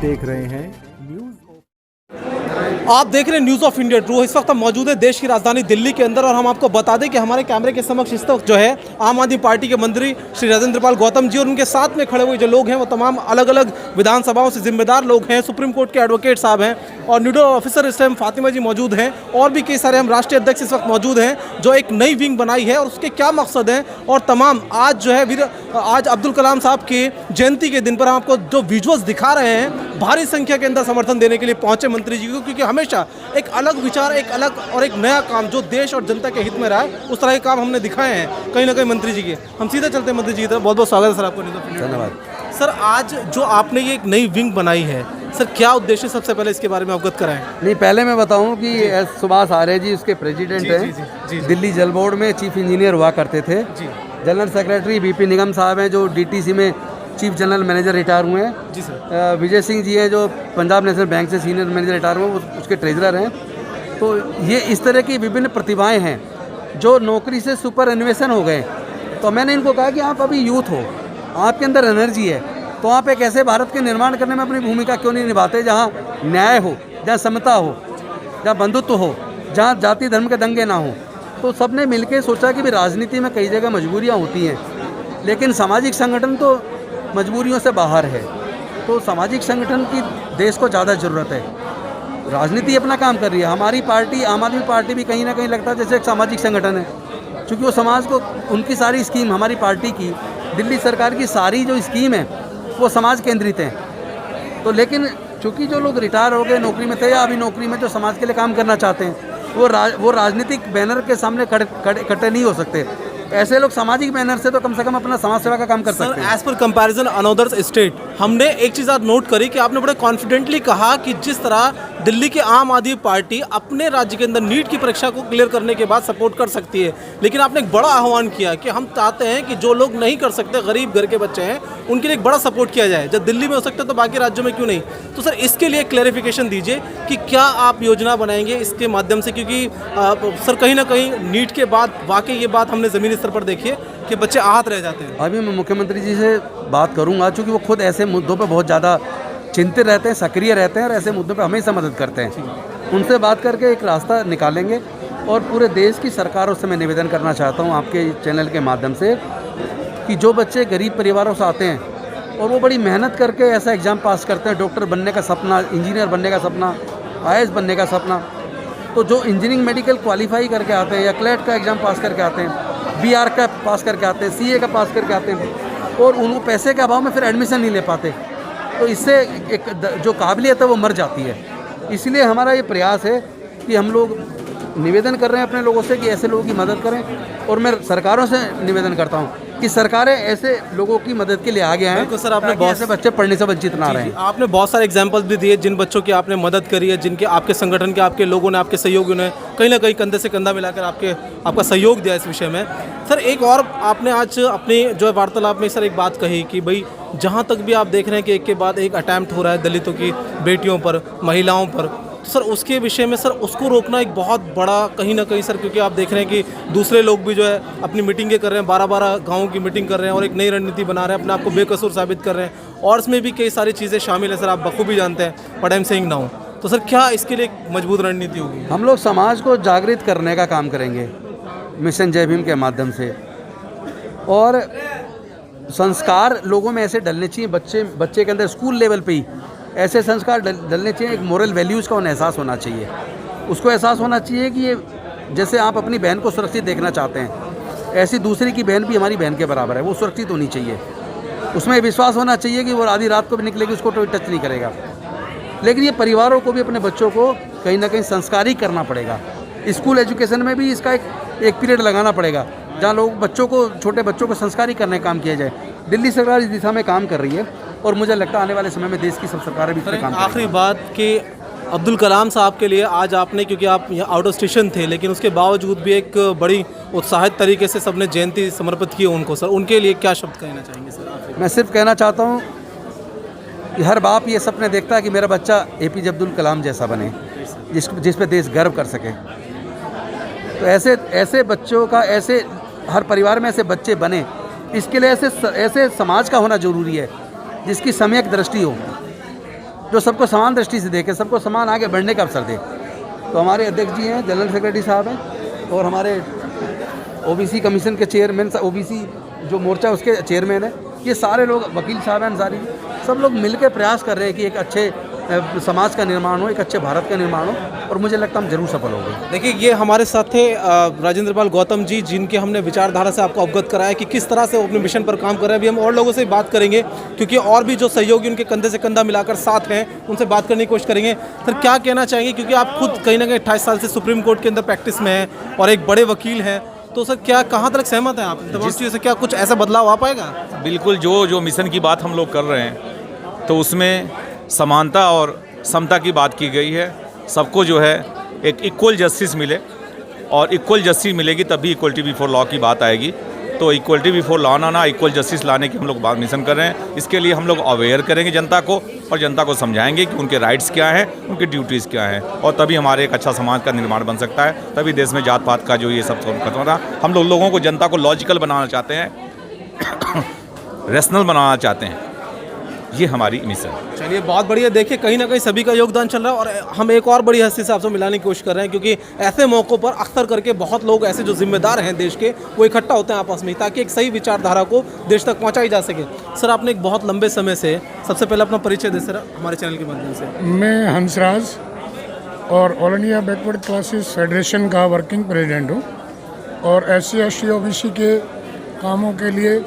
देख रहे हैं आप देख रहे हैं न्यूज़ ऑफ इंडिया ट्रू। इस वक्त हम मौजूद है देश की राजधानी दिल्ली के अंदर और हम आपको बता दें कि हमारे कैमरे के समक्ष इस वक्त जो है आम आदमी पार्टी के मंत्री श्री राजेंद्र पाल गौतम जी और उनके साथ में खड़े हुए जो लोग हैं वो तमाम अलग अलग विधानसभाओं से जिम्मेदार लोग हैं। सुप्रीम कोर्ट के एडवोकेट साहब हैं और न्यूडल ऑफिसर इस टाइम फातिमा जी मौजूद हैं और भी कई सारे हम राष्ट्रीय अध्यक्ष इस वक्त मौजूद हैं जो एक नई विंग बनाई है और उसके क्या मकसद हैं और तमाम आज जो है आज अब्दुल कलाम साहब की जयंती के दिन पर हम आपको जो विजुअल्स दिखा रहे हैं भारी संख्या के अंदर समर्थन देने के लिए पहुंचे मंत्री जी को, क्योंकि हमेशा एक अलग विचार, एक अलग और एक नया काम जो देश और जनता के हित में रहा है उस तरह के काम हमने दिखाए हैं कहीं ना कहीं मंत्री जी के। हम सीधे चलते हैं मंत्री जी की तरफ। बहुत बहुत स्वागत है सर आपको। धन्यवाद सर। आज जो आपने ये एक नई विंग बनाई है सर, क्या उद्देश्य, सबसे पहले इसके बारे में अवगत कराएं। नहीं, पहले मैं बताऊं कि एस सुभाष आर्य जी उसके प्रेसिडेंट हैं। दिल्ली जल बोर्ड में चीफ इंजीनियर हुआ करते थे। जनरल सेक्रेटरी बीपी निगम साहब हैं जो डीटीसी में चीफ जनरल मैनेजर रिटायर हुए हैं। जी सर। विजय सिंह जी हैं जो पंजाब नेशनल बैंक से सीनियर मैनेजर रिटायर हुए, उसके ट्रेजरर हैं। तो ये इस तरह की विभिन्न प्रतिभाएं हैं जो नौकरी से सुपर एनिवेशन हो गए। तो मैंने इनको कहा कि आप अभी यूथ हो, आपके अंदर एनर्जी है, तो आप एक ऐसे भारत के निर्माण करने में अपनी भूमिका क्यों नहीं निभाते जहाँ न्याय हो, जहाँ समता हो, जहाँ बंधुत्व हो, जहाँ जाति धर्म के दंगे ना हो। तो सबने मिलकर सोचा कि भी राजनीति में कई जगह मजबूरियाँ होती हैं, लेकिन सामाजिक संगठन तो मजबूरियों से बाहर है। तो सामाजिक संगठन की देश को ज़्यादा ज़रूरत है। राजनीति अपना काम कर रही है। हमारी पार्टी आम आदमी पार्टी भी कहीं ना कहीं लगता है जैसे एक सामाजिक संगठन है, क्योंकि वो समाज को, उनकी सारी स्कीम, हमारी पार्टी की, दिल्ली सरकार की सारी जो स्कीम है वो समाज केंद्रित हैं। तो लेकिन चूँकि जो लोग रिटायर हो गए, नौकरी में थे या अभी नौकरी में जो समाज के लिए काम करना चाहते हैं, वो राजनीतिक बैनर के सामने इकट्ठे नहीं हो सकते। ऐसे लोग सामाजिक बैनर से तो कम से कम अपना समाज सेवा का काम कर सकते हैं। As per comparison another state, हमने एक चीज़ आज नोट करी कि आपने बड़े कॉन्फिडेंटली कहा कि जिस तरह दिल्ली की आम आदमी पार्टी अपने राज्य के अंदर नीट की परीक्षा को क्लियर करने के बाद सपोर्ट कर सकती है, लेकिन आपने एक बड़ा आह्वान किया कि हम चाहते हैं कि जो लोग नहीं कर सकते, गरीब घर के बच्चे हैं, उनके लिए एक बड़ा सपोर्ट किया जाए। जब दिल्ली में हो सकता है तो बाकी राज्यों में क्यों नहीं। तो सर इसके लिए क्लैरिफिकेशन दीजिए कि क्या आप योजना बनाएंगे इसके माध्यम से, क्योंकि सर कहीं ना कहीं नीट के बाद वाकई ये बात हमने ज़मीनी स्तर पर देखी है कि बच्चे आहत रह जाते हैं। अभी मैं मुख्यमंत्री जी से बात करूंगा, क्योंकि वो खुद ऐसे मुद्दों पर बहुत ज़्यादा चिंतित रहते हैं, सक्रिय रहते हैं और ऐसे मुद्दों पर हमेशा मदद करते हैं। उनसे बात करके एक रास्ता निकालेंगे और पूरे देश की सरकारों से मैं निवेदन करना चाहता हूँ आपके चैनल के माध्यम से कि जो बच्चे गरीब परिवारों से आते हैं और वो बड़ी मेहनत करके ऐसा एग्ज़ाम पास करते हैं, डॉक्टर बनने का सपना, इंजीनियर बनने का सपना, IAS बनने का सपना, तो जो इंजीनियरिंग मेडिकल क्वालिफाई करके आते हैं या क्लेट का एग्ज़ाम पास करके आते हैं, BR का पास करके आते हैं, CA का पास करके आते हैं और उनको पैसे के अभाव में फिर एडमिशन नहीं ले पाते, तो इससे एक जो काबिलियत है वो मर जाती है। इसलिए हमारा ये प्रयास है कि हम लोग निवेदन कर रहे हैं अपने लोगों से कि ऐसे लोगों की मदद करें और मैं सरकारों से निवेदन करता हूं कि सरकारें ऐसे लोगों की मदद के लिए आगे आएँ। सर आपने बहुत से बच्चे पढ़ने से वंचित ना रहें। आपने बहुत सारे एग्जांपल्स भी दिए जिन बच्चों की आपने मदद करी है, जिनके आपके संगठन के आपके लोगों ने, आपके सहयोगियों ने कहीं ना कहीं कंधे से कंधा मिलाकर आपका सहयोग दिया इस विषय में। सर एक और आपने आज अपनी जो वार्तालाप में सर एक बात कही कि भाई जहाँ तक भी आप देख रहे हैं कि एक के बाद एक अटैम्प्ट हो रहा है दलितों की बेटियों पर, महिलाओं पर, तो सर उसके विषय में सर उसको रोकना एक बहुत बड़ा कहीं ना कहीं सर, क्योंकि आप देख रहे हैं कि दूसरे लोग भी जो है अपनी मीटिंगें कर रहे हैं, 12-12 गाँवों की मीटिंग कर रहे हैं और एक नई रणनीति बना रहे हैं, अपने आप को बेकसूर साबित कर रहे हैं और इसमें भी कई सारी चीज़ें शामिल है सर, आप बखूबी जानते हैं, but I am saying now. तो सर क्या इसके लिए एक मजबूत रणनीति होगी? हम लोग समाज को जागृत करने का काम करेंगे मिशन जय भीम के माध्यम से और संस्कार लोगों में ऐसे डलने चाहिए, बच्चे के अंदर स्कूल लेवल पे ही ऐसे संस्कार डलने चाहिए। एक मोरल वैल्यूज़ का उन्हें एहसास होना चाहिए। उसको एहसास होना चाहिए कि ये जैसे आप अपनी बहन को सुरक्षित देखना चाहते हैं, ऐसी दूसरी की बहन भी हमारी बहन के बराबर है, वो सुरक्षित होनी चाहिए। उसमें विश्वास होना चाहिए कि वो आधी रात को भी निकलेगी, उसको कोई टच नहीं करेगा। लेकिन ये परिवारों को भी अपने बच्चों को कहीं ना कहीं संस्कारी करना पड़ेगा। स्कूल एजुकेशन में भी इसका एक पीरियड लगाना पड़ेगा जहाँ लोग छोटे बच्चों को संस्कारी करने का काम किया जाए। दिल्ली सरकार इस दिशा में काम कर रही है और मुझे लगता है आने वाले समय में देश की सब सरकारें भी इस पर काम करेंगी। आखिरी बात कि अब्दुल कलाम साहब के लिए आज आपने, क्योंकि आप यहाँ आउट ऑफ स्टेशन थे, लेकिन उसके बावजूद भी एक बड़ी उत्साहित तरीके से सबने जयंती समर्पित की उनको, सर उनके लिए क्या शब्द कहना चाहेंगे सर? मैं सिर्फ कहना चाहता हूँ कि हर बाप ये सपने देखता है कि मेरा बच्चा APJ अब्दुल कलाम जैसा बने, जिस पे देश गर्व कर सके। तो ऐसे बच्चों का, ऐसे हर परिवार में ऐसे बच्चे बने, इसके लिए ऐसे समाज का होना जरूरी है जिसकी सम्यक दृष्टि हो। जो सबको समान दृष्टि से देखे, सबको समान आगे बढ़ने का अवसर दे। तो हमारे अध्यक्ष जी हैं, जनरल सेक्रेटरी साहब हैं, और हमारे ओबीसी कमीशन के चेयरमैन, ओबीसी जो मोर्चा उसके चेयरमैन है, ये सारे लोग, वकील साहब हैं अंसारी, सब लोग मिलकर प्रयास कर रहे हैं कि एक अच्छे समाज का निर्माण हो, एक अच्छे भारत का निर्माण हो, और मुझे लगता है हम जरूर सफल होंगे। देखिए, ये हमारे साथ थे राजेंद्र पाल गौतम जी, जिनके हमने विचारधारा से आपको अवगत कराया कि किस तरह से वो अपने मिशन पर काम कर रहे हैं। अभी हम और लोगों से बात करेंगे, क्योंकि और भी जो सहयोगी उनके कंधे से कंधा मिलाकर साथ हैं, उनसे बात करने की कोशिश करेंगे। सर, क्या कहना चाहेंगे, क्योंकि आप खुद कहीं ना कहीं 28 साल से सुप्रीम कोर्ट के अंदर प्रैक्टिस में हैं और एक बड़े वकील हैं, तो सर क्या कहाँ तक सहमत हैं आप तमाम चीज़ों से? क्या कुछ ऐसा बदलाव आ पाएगा? बिल्कुल, जो मिशन की बात हम लोग कर रहे हैं, तो उसमें समानता और समता की बात की गई है। सबको जो है एक इक्वल जस्टिस मिले, और इक्वल जस्टिस मिलेगी तभी इक्वलिटी बिफोर लॉ की बात आएगी। तो इक्वलिटी बिफोर लॉ लाना, इक्वल जस्टिस लाने की हम लोग बात मिशन कर रहे हैं। इसके लिए हम लोग अवेयर करेंगे जनता को, और जनता को समझाएंगे कि उनके राइट्स क्या हैं, उनकी ड्यूटीज़ क्या हैं, और तभी हमारे एक अच्छा समाज का निर्माण बन सकता है। तभी देश में जात पात का जो ये सब खत्म होता। हम लोगों को, जनता को लॉजिकल बनाना चाहते हैं, रैशनल बनाना चाहते हैं। ये हमारी मिशन है। चलिए, बहुत बढ़िया। देखिए, कहीं ना कहीं सभी का योगदान चल रहा है, और हम एक और बड़ी हस्ती से आपसे मिलाने की कोशिश कर रहे हैं, क्योंकि ऐसे मौक़ों पर अक्सर करके बहुत लोग ऐसे जो जिम्मेदार हैं देश के, वो इकट्ठा होते हैं आपस में, ताकि एक सही विचारधारा को देश तक पहुंचाई जा सके। सर, आपने एक बहुत लंबे समय से, सबसे पहले अपना परिचय दे सर हमारे चैनल के माध्यम से। मैं हंसराज, और all India backward classes federation का वर्किंग प्रेसिडेंट हूँ, और SC ST OBC के कामों के लिए,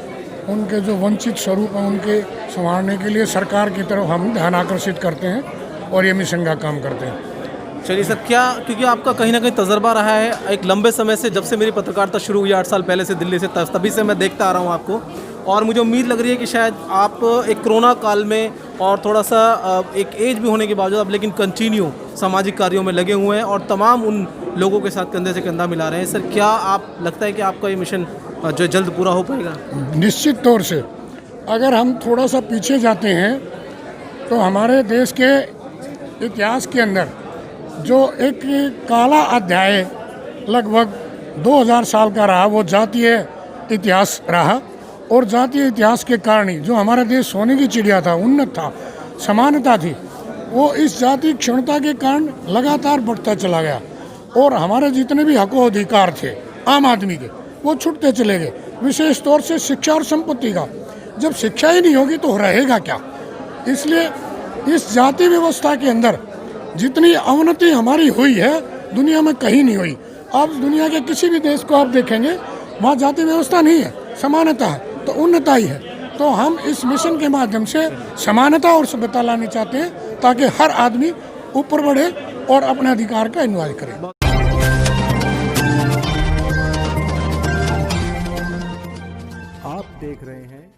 उनके जो वंचित स्वरूप हैं उनके संवारने के लिए सरकार की तरफ हम ध्यान आकर्षित करते हैं, और ये मिशन का काम करते हैं। चलिए सर, क्या, क्योंकि आपका कहीं ना कहीं तजर्बा रहा है एक लंबे समय से, जब से मेरी पत्रकारिता शुरू हुई 8 साल पहले से दिल्ली से, तभी से मैं देखता आ रहा हूँ आपको, और मुझे उम्मीद लग रही है कि शायद आप एक कोरोना काल में और थोड़ा सा एक एज भी होने के बावजूद आप लेकिन कंटिन्यू सामाजिक कार्यों में लगे हुए हैं, और तमाम उन लोगों के साथ कंधे से कंधा मिला रहे हैं। सर, क्या आप लगता है कि आपका ये मिशन जो जल्द पूरा हो पाएगा? निश्चित तौर से। अगर हम थोड़ा सा पीछे जाते हैं तो हमारे देश के इतिहास के अंदर जो एक काला अध्याय लगभग 2000 साल का रहा, वो जातीय इतिहास रहा, और जातीय इतिहास के कारण ही जो हमारा देश सोने की चिड़िया था, उन्नत था, समानता थी, वो इस जातीय क्षणता के कारण लगातार बढ़ता चला गया, और हमारे जितने भी हकों अधिकार थे आम आदमी के, वो छूटते चले गए। विशेष तौर से शिक्षा और संपत्ति का, जब शिक्षा ही नहीं होगी तो रहेगा क्या? इसलिए इस जाति व्यवस्था के अंदर जितनी अवनति हमारी हुई है, दुनिया में कहीं नहीं हुई। आप दुनिया के किसी भी देश को आप देखेंगे, वहाँ जाति व्यवस्था नहीं है, समानता है, तो उन्नता ही है। तो हम इस मिशन के माध्यम से समानता और सभ्यता लानी चाहते हैं, ताकि हर आदमी ऊपर बढ़े और अपने अधिकार का इन्वॉय करे। आप देख रहे हैं